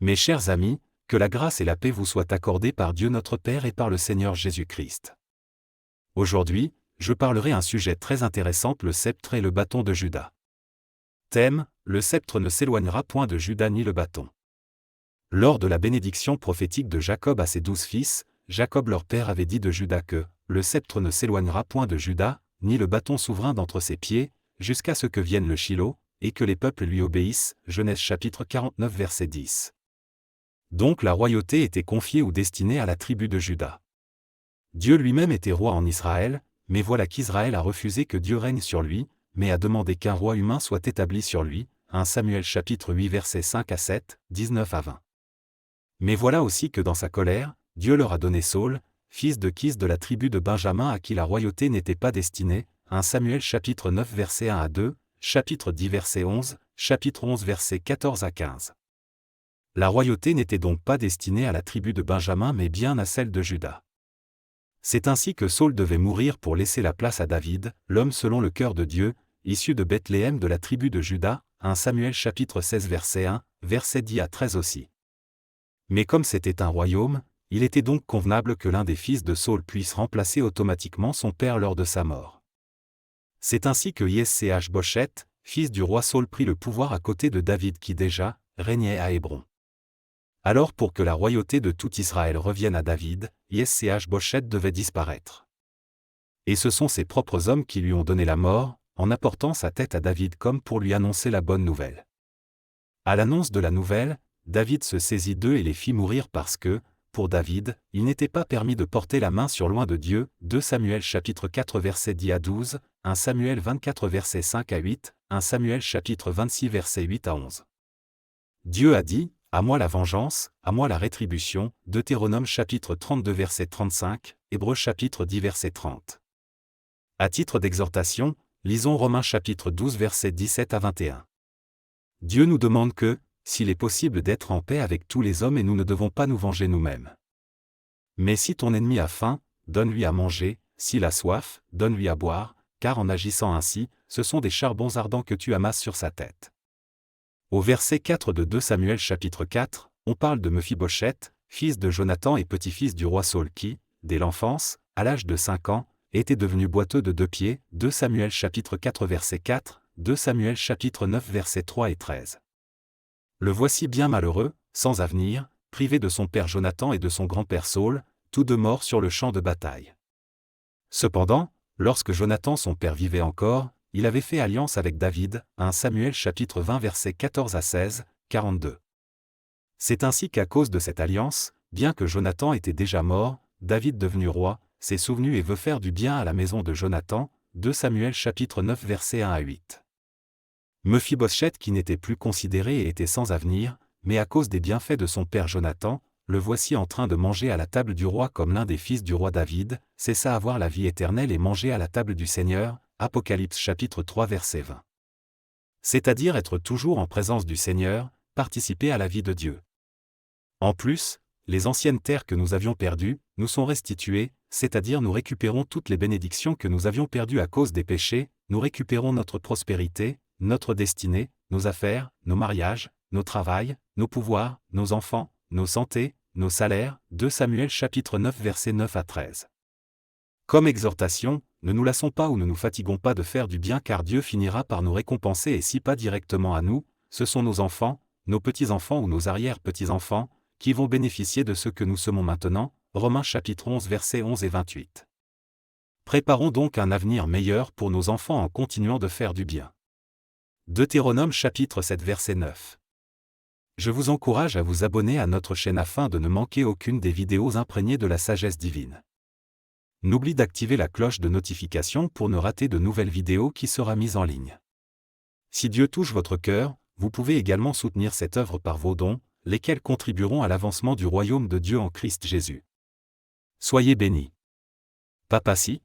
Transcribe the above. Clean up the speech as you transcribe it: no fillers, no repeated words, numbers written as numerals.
Mes chers amis, que la grâce et la paix vous soient accordées par Dieu notre Père et par le Seigneur Jésus-Christ. Aujourd'hui, je parlerai un sujet très intéressant, le sceptre et le bâton de Juda. Thème, le sceptre ne s'éloignera point de Juda ni le bâton. Lors de la bénédiction prophétique de Jacob à ses 12 fils, Jacob leur père avait dit de Juda que le sceptre ne s'éloignera point de Juda, ni le bâton souverain d'entre ses pieds, jusqu'à ce que vienne le Shilo, et que les peuples lui obéissent. Genèse chapitre 49 verset 10. Donc la royauté était confiée ou destinée à la tribu de Juda. Dieu lui-même était roi en Israël, mais voilà qu'Israël a refusé que Dieu règne sur lui, mais a demandé qu'un roi humain soit établi sur lui. 1 Samuel chapitre 8 versets 5 à 7, 19 à 20. Mais voilà aussi que dans sa colère, Dieu leur a donné Saul, fils de Kis de la tribu de Benjamin à qui la royauté n'était pas destinée. 1 Samuel chapitre 9 versets 1 à 2, chapitre 10 verset 11, chapitre 11 versets 14 à 15. La royauté n'était donc pas destinée à la tribu de Benjamin mais bien à celle de Juda. C'est ainsi que Saul devait mourir pour laisser la place à David, l'homme selon le cœur de Dieu, issu de Bethléem de la tribu de Juda. 1 Samuel chapitre 16 verset 1, verset 10 à 13 aussi. Mais comme c'était un royaume, il était donc convenable que l'un des fils de Saul puisse remplacer automatiquement son père lors de sa mort. C'est ainsi que Is-Boshet, fils du roi Saul, prit le pouvoir à côté de David qui déjà régnait à Hébron. Alors pour que la royauté de tout Israël revienne à David, Is-Boshet devait disparaître. Et ce sont ses propres hommes qui lui ont donné la mort, en apportant sa tête à David comme pour lui annoncer la bonne nouvelle. À l'annonce de la nouvelle, David se saisit d'eux et les fit mourir parce que, pour David, il n'était pas permis de porter la main sur loin de Dieu. 2 Samuel chapitre 4 verset 10 à 12, 1 Samuel 24 verset 5 à 8, 1 Samuel chapitre 26 verset 8 à 11. Dieu a dit, « À moi la vengeance, à moi la rétribution » Deutéronome chapitre 32 verset 35, Hébreux chapitre 10 verset 30. À titre d'exhortation, lisons Romains chapitre 12 verset 17 à 21. Dieu nous demande que, s'il est possible d'être en paix avec tous les hommes et nous ne devons pas nous venger nous-mêmes. Mais si ton ennemi a faim, donne-lui à manger, s'il a soif, donne-lui à boire, car en agissant ainsi, ce sont des charbons ardents que tu amasses sur sa tête. Au verset 4 de 2 Samuel chapitre 4, on parle de Mephi-Boshet, fils de Jonathan et petit-fils du roi Saul qui, dès l'enfance, à l'âge de 5 ans, était devenu boiteux de 2 pieds. 2 Samuel chapitre 4 verset 4, 2 Samuel chapitre 9 versets 3 et 13. Le voici bien malheureux, sans avenir, privé de son père Jonathan et de son grand-père Saul, tous deux morts sur le champ de bataille. Cependant, lorsque Jonathan son père vivait encore, il avait fait alliance avec David. 1 Samuel chapitre 20 versets 14 à 16, 42. C'est ainsi qu'à cause de cette alliance, bien que Jonathan était déjà mort, David devenu roi, s'est souvenu et veut faire du bien à la maison de Jonathan. 2 Samuel chapitre 9 versets 1 à 8. Mephi-Boshet qui n'était plus considéré et était sans avenir, mais à cause des bienfaits de son père Jonathan, le voici en train de manger à la table du roi comme l'un des fils du roi David. C'est ça avoir la vie éternelle et manger à la table du Seigneur. Apocalypse chapitre 3 verset 20. C'est-à-dire être toujours en présence du Seigneur, participer à la vie de Dieu. En plus, les anciennes terres que nous avions perdues, nous sont restituées, c'est-à-dire nous récupérons toutes les bénédictions que nous avions perdues à cause des péchés, nous récupérons notre prospérité, notre destinée, nos affaires, nos mariages, nos travails, nos pouvoirs, nos enfants, nos santés, nos salaires. 2 Samuel chapitre 9 versets 9 à 13. Comme exhortation, ne nous lassons pas ou ne nous fatiguons pas de faire du bien car Dieu finira par nous récompenser et si pas directement à nous, ce sont nos enfants, nos petits-enfants ou nos arrière-petits-enfants, qui vont bénéficier de ce que nous semons maintenant. Romains chapitre 11 versets 11 et 28. Préparons donc un avenir meilleur pour nos enfants en continuant de faire du bien. Deutéronome chapitre 7 verset 9. Je vous encourage à vous abonner à notre chaîne afin de ne manquer aucune des vidéos imprégnées de la sagesse divine. N'oublie d'activer la cloche de notification pour ne rater de nouvelles vidéos qui sera mise en ligne. Si Dieu touche votre cœur, vous pouvez également soutenir cette œuvre par vos dons, lesquels contribueront à l'avancement du royaume de Dieu en Christ Jésus. Soyez bénis. Papacy.